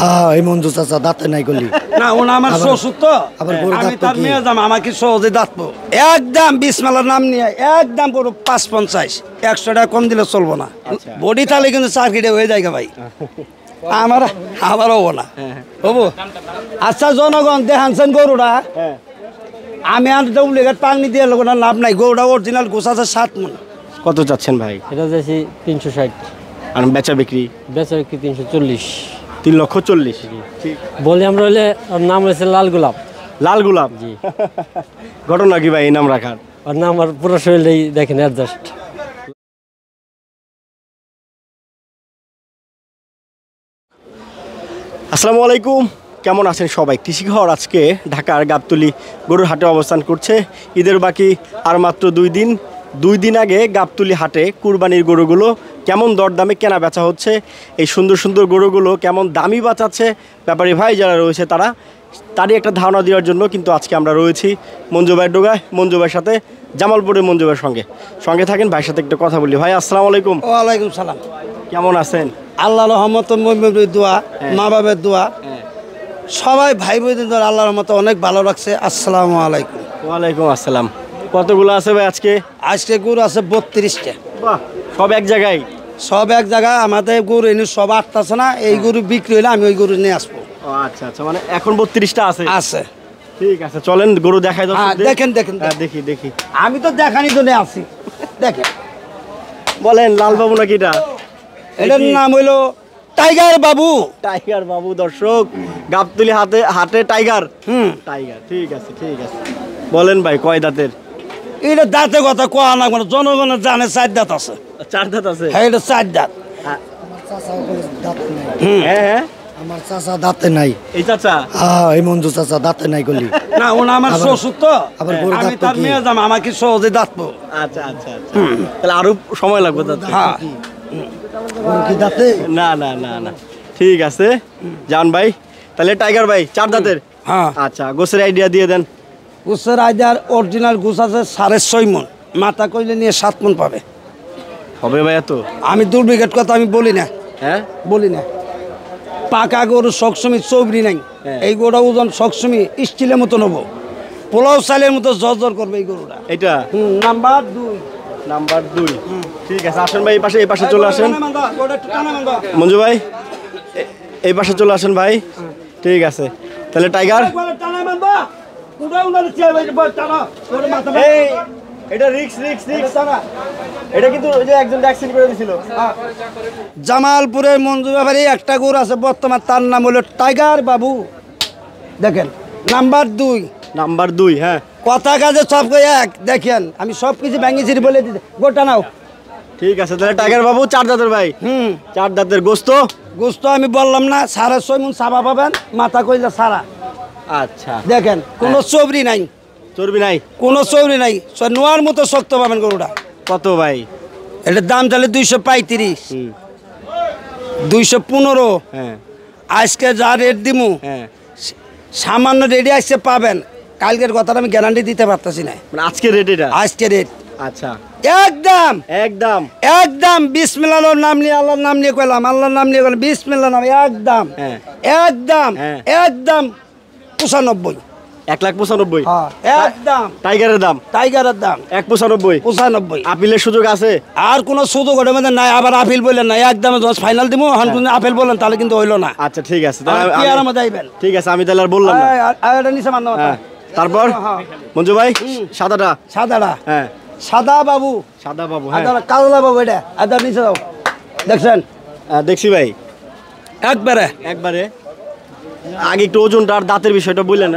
হ্যাঁ এই মঞ্জু চাচা দাঁতে নাই গলি না ওনা আমার শ্বশুর তো আমি তার মেয়ে যাম আমাকে সহজে দাঁতবো একদম বিসমালার নাম নিয়ে একদম পুরো 550 100 টাকা কম দিলে চলবো না বডি তাহলে কিন্তু সার্কিটে হয়ে যায় ভাই আমারও হবো না হবো আচ্ছা জনগণ দেখানছেন গরুটা আমি আর ডুপ্লিকেট পানি দিয়ে লোক লাভ নাই গরুটা অরিজিনাল গোছ আছে 7 মণ কত চাচ্ছেন ভাই? এটা যাচ্ছি 360 আর বেচা বিক্রি 340 3,40,000 বলি আমরা হলে ওর নাম হয়েছে লাল গোলাপ। লাল গোলাপ জি। ঘটনা কি ভাই এই নাম রাখার? ওর নাম আর পুরো শরীরেই দেখেন অ্যাডজাস্ট। আসসালামু আলাইকুম, কেমন আছেন সবাই? কৃষি ঘর আজকে ঢাকার গাবতলী গরুর হাটে অবস্থান করছে। ঈদের বাকি আর মাত্র 2 দিন আগে গাবতলী হাটে কুরবানির গরুগুলো কেমন দরদামে কেনা বেচা হচ্ছে, এই সুন্দর সুন্দর গরুগুলো কেমন দামি বাঁচাচ্ছে ব্যাপারী ভাই যারা রয়েছে তারই একটা ধারণা দেওয়ার জন্য কিন্তু আজকে আমরা রয়েছি মঞ্জু ভাইয়ের ডোগায়। মঞ্জু ভাইয়ের সাথে জামালপুরের মঞ্জু ভাইয়ের সঙ্গে থাকেন। ভাইয়ের সাথে একটা কথা বলি। ভাই আসসালামু আলাইকুম। ওয়ালাইকুম সালাম। কেমন আছেন? আল্লাহর রহমত দোয়া মা বাবার দোয়া সবাই ভাই বোনদের আল্লাহর রহমত অনেক ভালো রাখছে। আসসালামু আলাইকুম। ওয়ালাইকুম আসসালাম। কতগুলো আছে ভাই আজকে? আজকে গরু আছে 32টা। বাহ, সব এক জায়গায়? সব এক জায়গায়। আমাদের গরু এনে সব 8টা আছে না, এই গরু বিক্রি হলে আমি ওই গরু নিয়ে আসবো। আচ্ছা আচ্ছা, মানে এখন 32টা আছে? আছে। ঠিক আছে, চলেন গরু দেখাই দাও। দেখেন দেখি। আমি তো দেখানি জন্য আছি। দেখেন বলেন লাল বাবু নাকি এটা? এটার নাম হইলো টাইগার বাবু। টাইগার বাবু। দর্শক, গাবতলী হাটে টাইগার। টাইগার, ঠিক আছে। বলেন ভাই কয় দাঁতের? এটা দাঁতে কথা কোয়া না, মানে জনগণের জানে 4 দাঁত আছে। 4 দাঁত আছে? হ্যাঁ, এটা 4 দাঁত। হ্যাঁ, আমার চাচা দাঁতে নাই। এই চাচা? হ্যাঁ এই মঞ্জু চাচা দাঁতে নাই গলি না ওনা আমার শ্বশুর তো আমি তার মেয়ে যাম আমাকে সহজে দাঁতবো। আচ্ছা, তাহলে আরো সময় লাগবে দাঁত? হ্যাঁ। কি দাঁতে? না, ঠিক আছে জান ভাই। তাহলে টাইগার ভাই 4 দাঁতের? হ্যাঁ। আচ্ছা, গোছের আইডিয়া দিয়ে দেন। গোছের আইডিয়ার অরিজিনাল গোছ আছে 6.5 মণ, মাথা কইলে নিয়ে 7 মণ পাবে। হবে ভাই এত? আমি ডুপ্লিকেট কথা আমি বলি না। হ্যাঁ, বলি না। পাকা গরু সবসময় চৌবড়ি নাই। এই গরুটা ওজন সবসময় স্টিলের মতো নেবো, পোলাও চালের মতো জর্জর করবে এই গরুটা। এটা নাম্বার 2। ঠিক আছে, আসেন ভাই এই পাশে চলে আসেন। মঞ্জু ভাই এই পাশে চলে আসেন ভাই। ঠিক আছে, তাহলে টাইগার। এটা রিক্স। এটা কিন্তু ওই যে একজন অ্যাক্সিডেন্ট করে দিছিল। জামালপুরের মঞ্জু ব্যাপারে একটা গরু আছে বর্তমান, তার নাম হলো টাইগার বাবু। দেখেন নাম্বার 2। হ্যাঁ, কথা কাজে সব এক। দেখেন আমি সব কিছু ভেঙেছি বলে দিতে, গোটা নাও। ঠিক আছে, তাহলে টাইগার বাবু 4 দাঁতের ভাই। 4 দাঁতের। গোস্ত আমি বললাম না 6.5 মণ সাবা পাবেন, মাথা কইলে সারা। আচ্ছা, দেখেন কোনো চর্বি নাই। চর্বি নাই? কোনো চর্বি নাই, নোয়ার মতো শক্ত পাবেন গরুটা। কত ভাই? এটার দাম তাহলে 235, 215। হ্যাঁ, আজকে যা রেট দিমু সামান্য রেডি আসছে পাবেন। কালকের কথাটা আমি গ্যারান্টি দিতে পারতেছি না। মানে আজকে রেট? এটা আজকে রেট আচ্ছা, একদম বিসমিল্লাহর নাম নিয়ে, আল্লাহর নাম নিয়ে কইলাম, আল্লাহর নাম নিয়ে কইলাম, বিসমিল্লাহর নাম। একদম 95। 1,95,000? একদম টাইগারের দাম 1,95। আপিলের সুযোগ আছে? আর কোন সুযোগ ওটার মধ্যে নাই। আবার আপিল বললেন না, একদম ফাইনাল দিব। আপিল বললেন তাহলে কিন্তু হইলো না। আচ্ছা, ঠিক আছে, ঠিক আছে, আমি তাহলে আর বললাম না। তারপর মঞ্জু ভাই সাদাটা? হ্যাঁ, সাদা বাবু। হ্যাঁ, কালা বাবু। এটা আদার নিচে দাও। দেখছেন? দেখছি ভাই। একবারে আগে একটু ওজনটা আর দাঁতের বিষয়টা বললেন।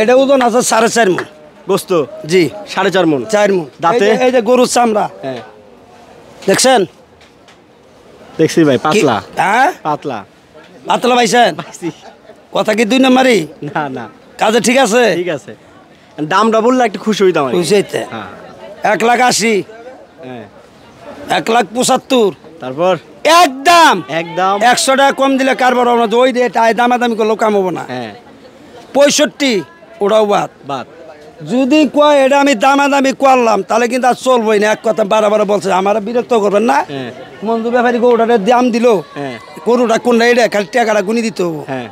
এটা ওজন আছে 4.5 মণ। গোস্ত? জি 4.5 মণ। 4 মণ। দাঁতে? এই যে গরুর চামড়া। হ্যাঁ, দেখছেন? দেখছি ভাই। পাতলা? হ্যাঁ, পাতলা পাইছেন? কথা কি 2 নম্বরই? না, কাজে ঠিক আছে। দামটা বললে একটু খুশি হইতাম। খুশি হইতে? 1,80,000। হ্যাঁ, 1,75,000। তারপর একদম 100 টাকা কম দিলে কারবার হবে না। ওই রেট দামাদামি করলেও কাম হবো না। 65 ওটাও বাদ। যদি কয় এটা আমি দামাদামি করলাম তাহলে কিন্তু আর চলবোই না। এক কথা বারবার বলছে, আমার বিরক্ত করবেন না। মঞ্জু ব্যাপারী গরুটারে দাম দিল হ্যাঁ গরুটা কোনটা এটা খালি টাকাটা গুনি দিতে হবো হ্যাঁ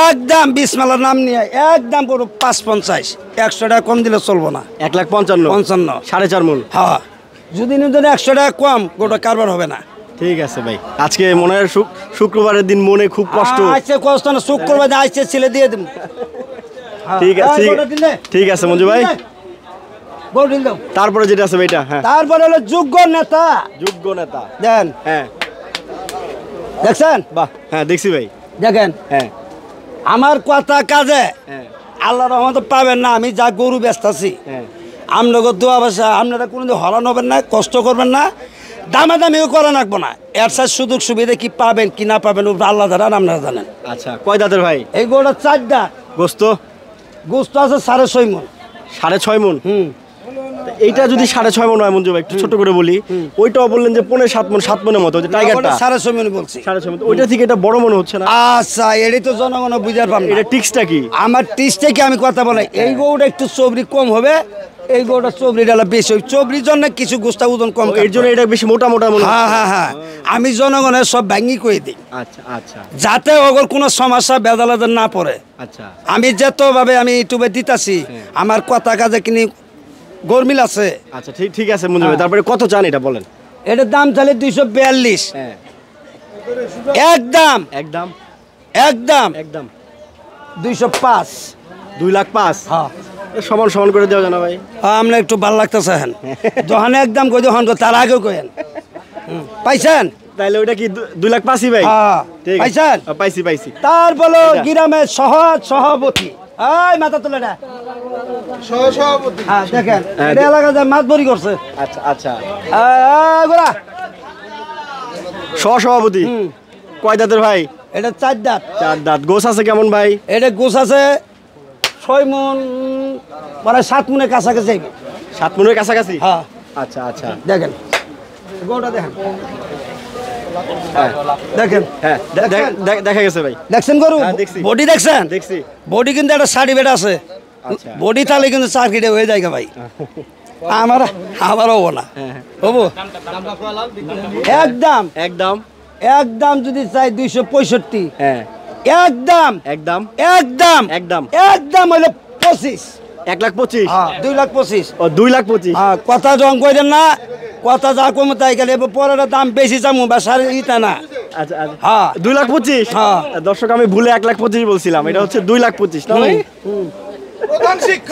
একদম বিসমালার নাম নিয়ে একদম গরু 550 100 টাকা কম দিলে চলবো না 1,55,000 55 4.5 মণ। হ্যাঁ যদি নিতেন 100 টাকা কম গরুটা কারবার হবে না ঠিক আছে ভাই আজকে মনে হয় শুক্রবারের দিন মনে খুব কষ্ট আজকে কষ্ট না শুক্রবার আজকে ছেলে দিয়ে দেব ঠিক আছে ঠিক আছে মঞ্জু ভাই গরু দিন দাও তারপরে যেটা আছে ভাইটা হ্যাঁ তারপরে হলো যোগ্য নেতা যোগ্য নেতা দেন হ্যাঁ দেখছেন বাহ হ্যাঁ দেখছি ভাই দেখেন হ্যাঁ আমার কথা কাজে হ্যাঁ আল্লাহ রহমত পাবেন না আমি যা গরু ব্যস্ত আছি হ্যাঁ আপনাকে দোয়া বাসা আপনারা কোনোদিন হরান হবেন না কষ্ট করবেন না দামাদামিও করা লাগবো না এর সাথে সুযোগ সুবিধা কি পাবেন কি না পাবেন ওটা আল্লাহ জানেন আপনারা জানেন আচ্ছা কয় দাঁতের ভাই এই গরুটা 4 দাঁত গোস্ত গোস্ত আছে 6.5 মণ 6.5 মণ হুম এইটা যদি 6.5 মণ হয় মঞ্জু ভাই একটু ছোট করে বলি ওইটাও বললেন যে 5.5 মণ 7 মণের মতো যে টাইগারটা 6.5 মণ বলছি 6.5 মণ ওইটা থেকে এটা বড় মনে হচ্ছে না আচ্ছা এটাই তো জনগণ বুঝার পাম না এটা টিক্সটা কি আমার টিস থেকে আমি কথা বলাই এই গরুটা একটু চবরি কম হবে এই গরুটা চবরি ডালা বেশি ওই চবরির জন্য কিছু গোস্তা ওজন কম এর জন্য এটা বেশি মোটা মোটা মনে হ্যাঁ হচ্ছে। হ্যাঁ হ্যাঁ আমি জনগণের সব ভাঙ্গি করে দিই আচ্ছা আচ্ছা যাতে ওগর কোনো সমস্যা বেদালাতে না পড়ে আচ্ছা আমি যেতভাবে আমি ইউটিউবে দিতাছি আমার কথা কাজে কিনি গরমিল আছে আচ্ছা ঠিক ঠিক আছে মঞ্জু ভাই তারপরে কত চান এটা বলেন এটার দাম চালে 242 হ্যাঁ একদম একদম একদম একদম 205 2,05,000 হ্যাঁ সমান সমান করে দেওয়া জানা ভাই আমরা একটু ভাল লাগতেছে হ্যাঁ যখন একদম কই যখন তার আগেও কইেন পাইছেন তাইলে ওইটা কি 2,05,000 ভাই হ্যাঁ ঠিক আছে। পাইছেন পাইছি পাইছি তারপরে এটা। গ্রামের সভাপতি এই মাথা তুলে না সভাপতি হ্যাঁ দেখেন হ্যাঁ, এটা এলাকা যে মাছ বড়ি করছে আচ্ছা আচ্ছা গোরা সভাপতি কয় দাঁতের ভাই এটা 4 দাঁত 4 দাঁত গোছ আছে কেমন ভাই এটা গোছ আছে 6 মণ মানে 7 মণের কাছাকাছি 7 মণের কাছাকাছি হ্যাঁ আচ্ছা আচ্ছা দেখেন গোটা দেখেন হ্যাঁ দেখেন হ্যাঁ দেখছেন? দেখা গেছে ভাই দেখছেন গরু হ্যাঁ, দেখছি। বডি দেখছেন দেখছি বডি কিন্তু একটা সার্টিফিকেট আছে আচ্ছা। বডি তাহলে কিন্তু সার্কিটে হয়ে যায় ভাই আমারও হবো না হ্যাঁ হবো একদম একদম একদম যদি চাই 265 হ্যাঁ একদম একদম একদম একদম একদম হলো 25 1,25,000 হ্যাঁ 2,25,000 ও 2,25,000 হ্যাঁ কথা জং করেন না কথা যা কম তাই গেলে পরের দাম বেশি যাবো বা সারে ইটা না আচ্ছা আচ্ছা হ্যাঁ 2,25,000 হ্যাঁ। দর্শক আমি ভুলে 1,25,000 বলছিলাম এটা হচ্ছে 2,25,000 না ভাই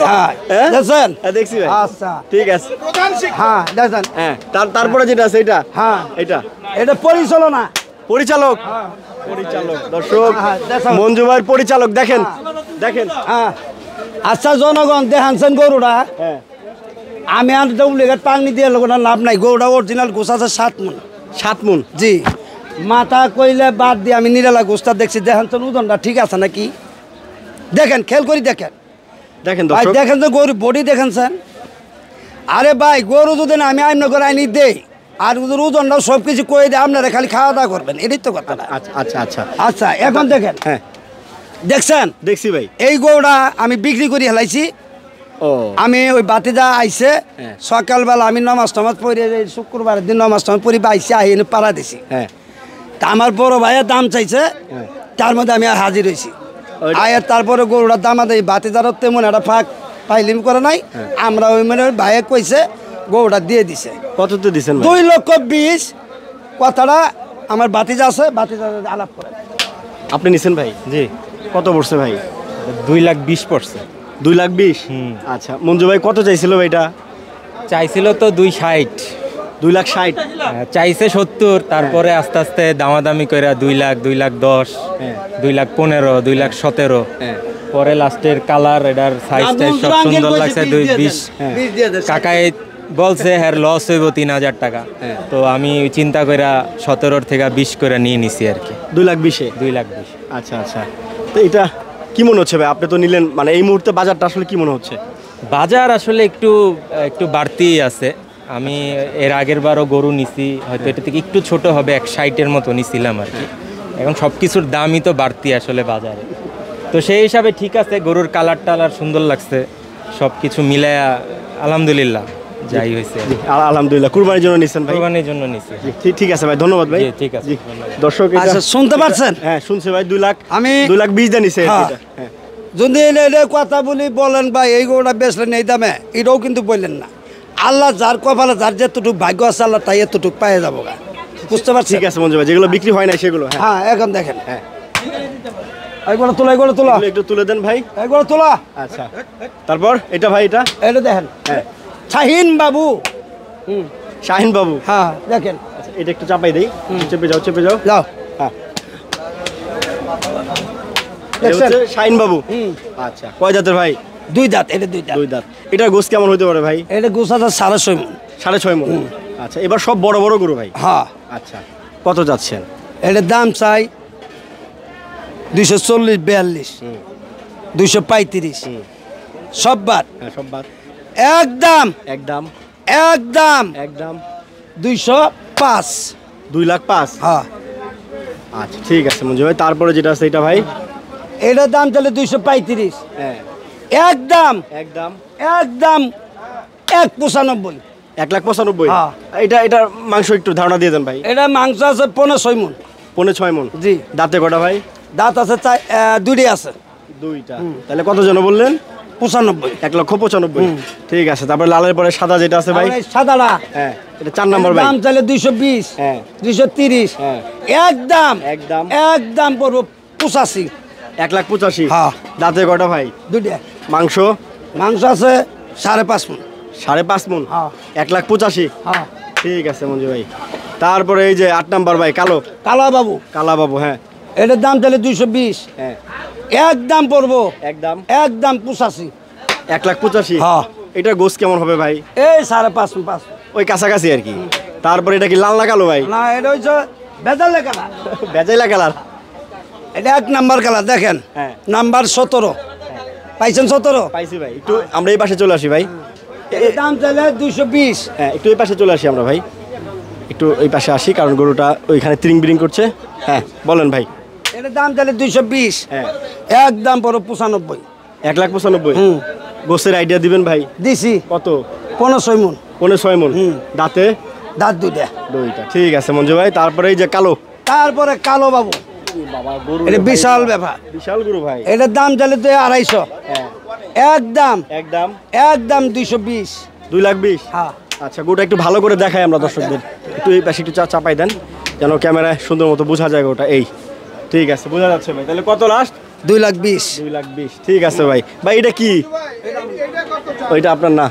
হ্যাঁ হ্যাঁ? দেখছেন হ্যাঁ, দেখছি ভাই আচ্ছা ঠিক আছে হ্যাঁ দেখছেন হ্যাঁ তারপরে যেটা আছে এটা হ্যাঁ এটা এটা পরিচালনা পরিচালক পরিচালক দর্শক হ্যাঁ, দেখো। মঞ্জু ভাইয়ের পরিচালক দেখেন দেখেন হ্যাঁ আচ্ছা জনগণ দেখানছেন গরুটা হ্যাঁ আমি আর ডুপ্লিকেট পাংনি দিয়ে লোক লাভ নাই গরুটা অরিজিনাল গোছ আছে 7 মণ 7 মণ জি মাথা কইলে বাদ দিয়ে আমি নিরালা গোছটা দেখছি দেখানছেন ওজনটা ঠিক আছে নাকি দেখেন খেয়াল করি দেখেন দেখেন ভাই দর্শক দেখেন তো গরু বডি দেখেনছেন আরে ভাই গরু যদি না আমি আইন করে আইনি দেই আর ওদের ওজনটাও সব কিছু কয়ে দেয় আপনারা খালি খাওয়া দাওয়া করবেন এটাই তো কথা না আচ্ছা আচ্ছা আচ্ছা আচ্ছা এখন দেখেন হ্যাঁ দেখছেন দেখছি ভাই এই গরুটা আমি বিক্রি করে হেলাইছি ও আমি ওই বাতিদা আইছে হ্যাঁ। সকালবেলা আমি নমাজ টমাজ পড়ে শুক্রবারের দিন নমাজ টমাজ পড়ি আইসে আই এনে পাড়া দিছি হ্যাঁ তা আমার বড় ভাইয়ের দাম চাইছে হ্যাঁ। তার মধ্যে আমি আর হাজির হয়েছি ওইটা- আয়ের তারপরে গরুটার দাম আদায় বাতিদারও তেমন একটা ফাঁক পাইলিম করে নাই আমরা ওই মানে ভাইয়ে কইছে গরুটা দিয়ে দিছে কততে দিছেন ভাই 2,20,000 কথাটা আমার বাতিজা আছে বাতিজা আলাপ করে আপনি নিছেন ভাই জি কত পড়ছে ভাই 2,20,000 পড়ছে 2,20,000 আচ্ছা মঞ্জু ভাই কত চাইছিল ভাইটা চাইছিল তো 2,60,000 2,60,000 চাইছে 70 তারপরে আস্তে আস্তে দামাদামি করে 2,00,000 2,10,000 হ্যাঁ। 2,15,000 2,17,000 হ্যাঁ। পরে লাস্টের কালার এটার সাইজ টাইজ সব সুন্দর লাগছে 2,20,000 কাকাই বলছে হ্যাঁ লস হইব 3,000 টাকা তো আমি চিন্তা করে 17 থেকে 20 করে নিয়ে নিছি আর কি 2,20,000 2,20,000 আচ্ছা আচ্ছা তো এটা কি মনে হচ্ছে ভাই আপনি তো নিলেন মানে এই মুহূর্তে বাজারটা আসলে কি মনে হচ্ছে বাজার আসলে একটু একটু বাড়তিই আছে আমি এর আগের বারও গরু নিছি হয়তো এটা থেকে একটু ছোট হবে 160-এর মতো নিছিলাম আর কি এখন সব কিছুর দামই তো বাড়তি আসলে বাজারে তো সেই হিসাবে ঠিক আছে গরুর কালার টালার সুন্দর লাগছে সব কিছু মিলায়া আলহামদুলিল্লাহ যাই হয়েছে আলহামদুলিল্লাহ কুরবানির জন্য নিছেন ভাই কোরবানির জন্য নিছি ঠিক আছে ভাই ধন্যবাদ ভাই জি, ঠিক আছে, জি। ধন্যবাদ। দর্শক আচ্ছা শুনতে পারছেন হ্যাঁ শুনছে ভাই 2 লাখ আমি- 2 লাখ 20 দিয়ে নিছে হ্যাঁ। এটা হ্যাঁ যদি এটা কথা বলি বলেন ভাই এই গরুটা বেচলেন এই দামে এটাও কিন্তু বললেন না আল্লাহ যার কপালে যার যেতটুক ভাগ্য আছে আল্লাহ তাই এতটুক পাইয়ে যাবো গা। বুঝতে পারছি ঠিক আছে মঞ্জু ভাই যেগুলো বিক্রি হয় না সেগুলো হ্যাঁ হ্যাঁ এখন দেখেন হ্যাঁ এইগুলো তোলা এইগুলো তোলা এগুলো একটু তুলে দেন ভাই এইগুলো তোলা আচ্ছা তারপর এটা ভাই এটা এটা দেখেন হ্যাঁ শাহিন বাবু শাহিন বাবু হ্যাঁ দেখেন আচ্ছা এটা একটু চাপাই দেই চেপে যাও যাও হ্যাঁ দেখছেন? এটা হচ্ছে শাহিন বাবু আচ্ছা কয় জাতের ভাই 2 দাঁত এটা 2 দাঁত 2 দাঁত এটার গোস কেমন হতে পারে ভাই এটা গোছাটা 6.5 মণ 6.5 মণ আচ্ছা এবার সব বড় বড় গরু ভাই হ্যাঁ আচ্ছা কত যাচ্ছেন এটার দাম চাই 240 42 235 সব বাদ হ্যাঁ সব বাদ একদম একদম একদম একদম 205 2,05,000 হ্যাঁ আচ্ছা ঠিক আছে মঞ্জু ভাই তারপরে যেটা আছে এটা ভাই এটার দাম চলে 235 হ্যাঁ একদম একদম একদম 195 1,95,000 হ্যাঁ। এটার মাংস একটু ধারণা দিয়ে দেন ভাই এটা মাংস আছে 15 মণ 5.5 মণ জি দাঁতে কটা ভাই দাঁত আছে দুইটি আছে দুইটা তাহলে কত জন বললেন 95 1,95,000 ঠিক আছে তারপরে লালের পরে সাদা যেটা আছে ভাই আর এই সাদাটা হ্যাঁ এটা 4 নম্বর ভাই দাম চাইলে 220 হ্যাঁ 230 হ্যাঁ একদম একদম একদম পড়বো 85 1,85,000 হ্যাঁ। দাঁতে কটা ভাই দুইটা মাংস মাংস আছে 5.5 মণ 5.5 মণ হ্যাঁ 1,85,000 হ্যাঁ ঠিক আছে মঞ্জু ভাই তারপরে এই যে 8 নম্বর ভাই কালো কালা বাবু কালা বাবু হ্যাঁ এটার দাম চাইলে 220 হ্যাঁ একদম পড়বো একদম একদম 85 1,85,000 হ্যাঁ। এটার গোস কেমন হবে ভাই এই 5.5 ওই কাছাকাছি আর কি তারপরে এটা কি লাল না কালো ভাই না এটা হচ্ছে বেজালে কালা বেজাইলা কালার এটা 1 নাম্বার কালা দেখেন হ্যাঁ। নাম্বার 17 পাইছেন 17 পাইছি ভাই একটু আমরা এই পাশে চলে আসি ভাই এটার দাম চাইলে 220 হ্যাঁ একটু এই পাশে চলে আসি আমরা ভাই একটু এই পাশে আসি কারণ গরুটা ওইখানে ত্রিং বিরিং করছে হ্যাঁ বলেন ভাই এটার দাম চাইলে 220 হ্যাঁ একদম পড়ো 95 1,95,000 গোসের আইডিয়া দিবেন ভাই দিছি কত 15 মণ 15 মণ দাঁতে দাঁত দুইটা দুইটা ঠিক আছে মঞ্জু ভাই তারপরে এই যে কালো তারপরে কালো বাবু এটা বিশাল ব্যাপার বিশাল গরু ভাই এটার দাম চাইলে 250 হ্যাঁ একদম একদম একদম 220 2,20,000 হ্যাঁ আচ্ছা গোটা একটু ভালো করে দেখাই আমরা দর্শকদের একটু এই পাশে একটু চাপাই দেন যেন ক্যামেরায় সুন্দর মতো বোঝা যায় ওটা এই ঠিক আছে বোঝা যাচ্ছে ভাই তাহলে কত লাস্ট 220 2,20,000 ঠিক আছে ভাই ভাই এটা কি ওইটা আপনার না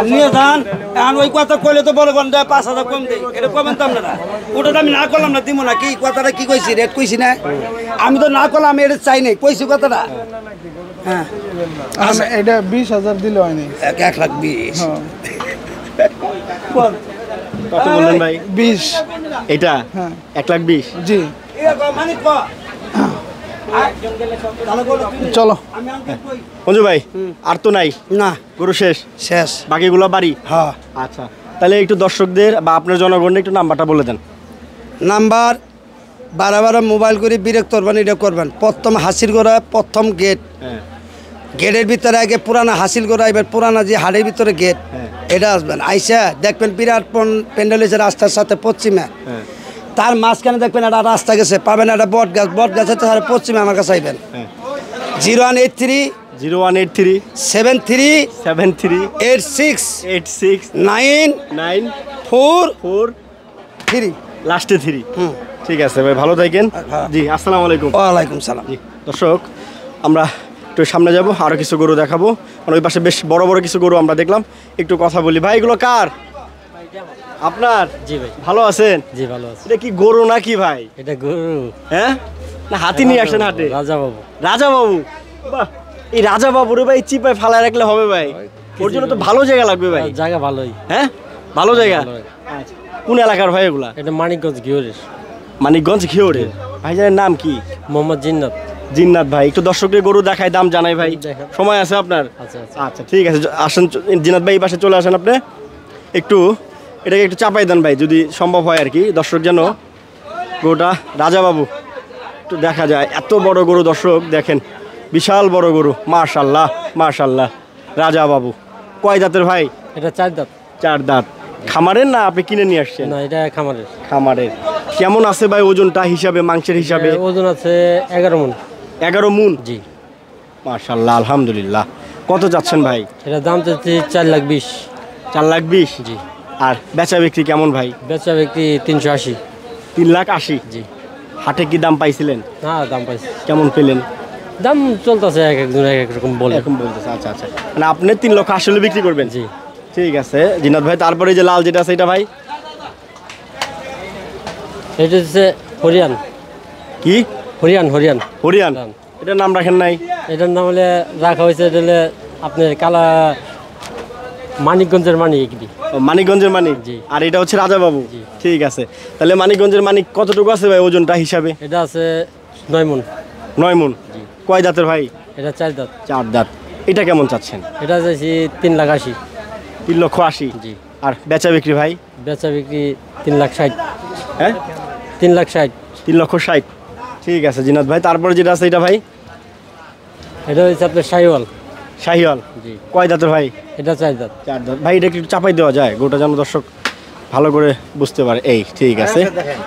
নিয়ে যান এখন ওই কথা কইলে তো বড় কোন 5,000 কম দেই এটা কমেন তো আপনারা ওটা তো আমি না করলাম না দিব না কি কথাটা কি কইছি রেট কইছি না আমি তো না করলাম আমি এটা চাই নাই কইছি কথাটা হ্যাঁ এটা 20,000 দিলে হয়নি 1,20,000 কত বললেন ভাই 20 এটা হ্যাঁ 1,20,000 জি মানিক ক চলো মঞ্জু ভাই আর তো নাই না গরু শেষ শেষ বাকিগুলো বাড়ি হ্যাঁ আচ্ছা তাহলে একটু দর্শকদের বা আপনার জনগণের একটু নাম্বারটা বলে দেন নাম্বার 12 মোবাইল করে বিরক্ত করবেন এটা করবেন প্রথম হাসিল করা প্রথম গেট হ্যাঁ গেটের ভিতরে আগে পুরানা হাসিল করা এবার পুরানা যে হাড়ের ভিতরে গেট হ্যাঁ। এটা আসবেন আইসা দেখবেন বিরাট প্যান্ডেল হয়েছে রাস্তার সাথে পশ্চিমে হ্যাঁ তার মাঝখানে দেখবেন একটা রাস্তা গেছে পাবেন একটা বট গাছের তার পশ্চিমে আমার কাছে আইবেন হ্যাঁ 0183 0183 73 73 86 86 9 9 4 4 3 লাস্টে 3 ঠিক আছে ভাই ভালো থাকেন হ্যাঁ। জি আসসালামু আলাইকুম ওয়ালাইকুম সালাম জি দর্শক আমরা একটু সামনে যাব আরও কিছু গরু দেখাবো আর ওই পাশে বেশ বড় বড় কিছু গরু আমরা দেখলাম একটু কথা বলি ভাই এগুলো কার আপনার জি ভাই ভালো আছেন জি ভালো আছে এটা কি গরু নাকি ভাই এটা গরু হ্যাঁ না হাতি নিয়ে আসেন হাটে রাজা বাবু রাজা বাবু বাহ এই রাজা বাবুরে ভাই চিপায় ফালায় রাখলে হবে ভাই ওর জন্য তো ভালো জায়গা লাগবে ভাই জায়গা ভালোই হ্যাঁ ভালো জায়গা ভালো জায়গা। আচ্ছা কোন এলাকার ভাই এগুলা এটা মানিকগঞ্জ ঘিওরের মানিকগঞ্জ ঘিওরে ভাইজানের নাম কি মোহাম্মদ জিন্নাত জিন্নাত ভাই একটু দর্শকদের গরু দেখায় দাম জানাই ভাই দেখান। সময় আছে আপনার আচ্ছা আচ্ছা আচ্ছা ঠিক আছে আসেন জিন্নাত ভাই এই পাশে চলে আসেন আপনি একটু এটাকে একটু চাপাই দেন ভাই যদি সম্ভব হয় আর কি দর্শক যেন গরুটা রাজা বাবু একটু দেখা যায় এত বড় গরু দর্শক দেখেন বিশাল বড় গরু, মাশাল্লাহ মাশাল্লাহ। রাজা বাবু কয় দাঁতের ভাই? এটা 4 দাঁত। 4 দাঁত। খামারের না আপনি কিনে নিয়ে আসছেন? না, এটা খামারের। খামারের। কেমন আছে ভাই ওজনটা হিসাবে, মাংসের হিসাবে? ওজন আছে 11 মণ। 11 মণ? জি। মাশাল্লাহ আলহামদুলিল্লাহ। কত যাচ্ছেন ভাই? এটা দাম চাচ্ছি 4,20,000। 4,20,000? জি। আর বেচা বিক্রি কেমন ভাই? বেচা বিক্রি 380। 3,80,000? জি। হাটে কি দাম পাইছিলেন? না, দাম পাইছি। কেমন পেলেন? দাম চলতেছে, এক একজন এক এক রকম বলে। এরকম বলতেছে। আচ্ছা আচ্ছা, মানে আপনি 3,80,000 বিক্রি করবেন? জি। ঠিক আছে জিনাত ভাই। তারপরে যে লাল যেটা আছে এটা ভাই? এটা হচ্ছে হরিয়ান। কি? হরিয়ান। হরিয়ান। হরিয়ান? এটার নাম রাখেন নাই? এটার নাম হলে রাখা হয়েছে, এটা হলে আপনার কালা মানিকগঞ্জের মানিক। ও, মানিকগঞ্জের মানিক। জি। আর এটা হচ্ছে রাজা বাবু? জি। ঠিক আছে। তাহলে মানিকগঞ্জের মানিক কতটুকু আছে ভাই ওজনটা হিসাবে? এটা আছে 9 মণ। 9 মণ? কয় দাঁতের ভাই? এটা 4 দাঁত। 4 দাঁত। এটা কেমন চাচ্ছেন? এটা চাইছি 3,80,000। 3,80,000? জি। আর বেচা বিক্রি ভাই? বেচা বিক্রি 3,60,000। হ্যাঁ, 3,60,000। 3,60,000? ঠিক আছে জিনাত ভাই। তারপরে যেটা আছে এটা ভাই? এটা হচ্ছে আপনার শাহিওয়াল। শাহিওয়াল? জি। কয় দাঁতের ভাই? এটা 4 দাঁত। 4 দাঁত। ভাই এটা একটু চাপাই দেওয়া যায় গোটা, যেন দর্শক ভালো করে বুঝতে পারে। এই ঠিক আছে,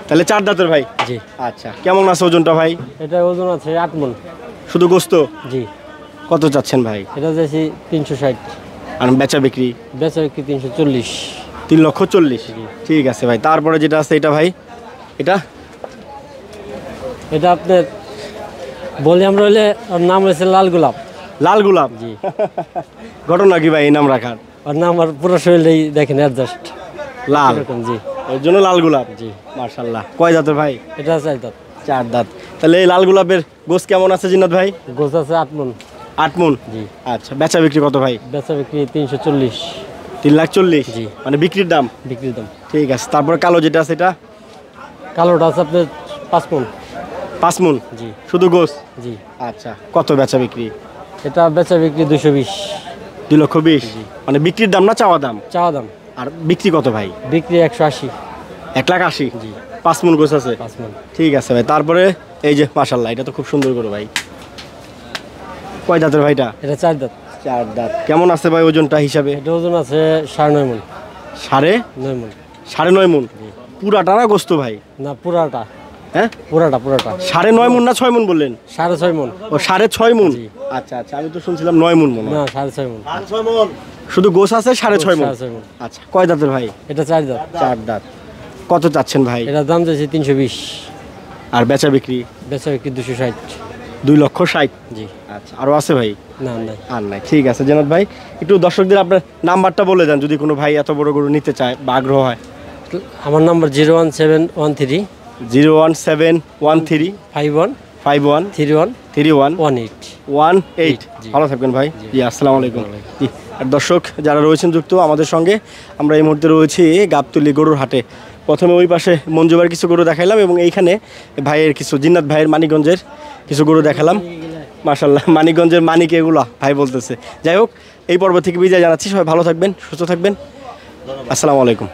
তাহলে 4 দাঁতের ভাই? জি। আচ্ছা, কেমন আছে ওজনটা ভাই? এটা ওজন আছে 8 মণ। শুধু গোস্ত? জি। কত চাচ্ছেন ভাই? এটা চাইছি 360। আর বেচা বিক্রি? বেচা বিক্রি 340। 3,40,000? ঠিক আছে ভাই। তারপরে যেটা আছে এটা ভাই? এটা? এটা আপনার বলি আমরা হলে, ওর নাম হয়েছে লাল গোলাপ। লাল গোলাপ? জি। ঘটনা কি ভাই এই নাম রাখার? ওর নাম আর পুরো শরীরেই দেখেন অ্যাডজাস্ট লাল? এরকম। জি। ওর জন্য লাল গোলাপ? জি। মাশাআল্লাহ। কয় দাঁতের ভাই? এটা 4 দাঁত। 4 দাঁত। তাহলে এই লাল গোলাপের গোস কেমন আছে জিনাত ভাই? গোছ আছে 8 মণ। 8 মণ? জি। আচ্ছা, বেচা বিক্রি কত ভাই? বেচা বিক্রি 340। 3,40,000? জি। মানে বিক্রির দাম? বিক্রির দাম। ঠিক আছে। তারপরে কালো যেটা আছে এটা? কালোটা আছে আপনার 5 মণ। 5 মণ? জি। শুধু গোস? জি। আচ্ছা, কত বেচা বিক্রি? এটা বেচা বিক্রি 220। 2,20,000? মানে বিক্রির দাম না চাওয়া দাম? চাওয়া দাম। আর বিক্রি কত ভাই? বিক্রি 180। 1,80,000? জি। 5 মণ গোস আছে? 5 মণ। ঠিক আছে ভাই। তারপরে এই যে মাশাআল্লাহ, এটা তো খুব সুন্দর করে ভাই। কয় দাঁতের ভাইটা? এটা 4 দাঁত। 4 দাঁত। কেমন আছে ভাই ওজনটা হিসাবে? এটা ওজন আছে 9.5 মণ। 9.5 মণ। 9.5 মণ? পুরাটা না গোস্ত ভাই? না, পুরাটা। হ্যাঁ, পুরাটা। 9.5 মণ না 6 মণ বললেন? 6.5 মণ। ও, 6.5 মণ? জি। আচ্ছা আচ্ছা, আমি তো শুনছিলাম 9 মণ মনে হয়। না, 6.5 মণ। শুধু গোস আছে 6.5 মণ? 6.5 মণ। আচ্ছা, কয় দাঁতের ভাই? এটা 4 দাঁত। 4 দাঁত। কত চাচ্ছেন ভাই? এটার দাম চাইছি 320। আর বেচা বিক্রি? বেচা বিক্রি 260। 2,60,000? জি। আচ্ছা, আরো আছে ভাই? না, নাই। আর নাই। ঠিক আছে জানাত ভাই, একটু দর্শকদের আপনার নাম্বারটা বলে দেন যদি কোনো ভাই এত বড় গরু নিতে চায় বা আগ্রহ হয়। আমার নাম্বার 01713 01713 51 51 31 31 18। 18। জি। ভালো থাকবেন ভাই। জি, আসসালামু আলাইকুম। জি। আর দর্শক যারা রয়েছেন যুক্ত আমাদের সঙ্গে, আমরা এই মুহূর্তে রয়েছি গাবতলী গরুর হাটে। প্রথমে ওই পাশে মঞ্জুবার কিছু গরু দেখাইলাম এবং এইখানে ভাইয়ের কিছু, জিন্নাত ভাইয়ের মানিকগঞ্জের কিছু গরু দেখালাম। মাশাআল্লাহ, মানিকগঞ্জের মানিক এগুলা ভাই বলতেছে। যাই হোক, এই পর্ব থেকে বিদায় জানাচ্ছি। সবাই ভালো থাকবেন, সুস্থ থাকবেন। আসসালামু আলাইকুম।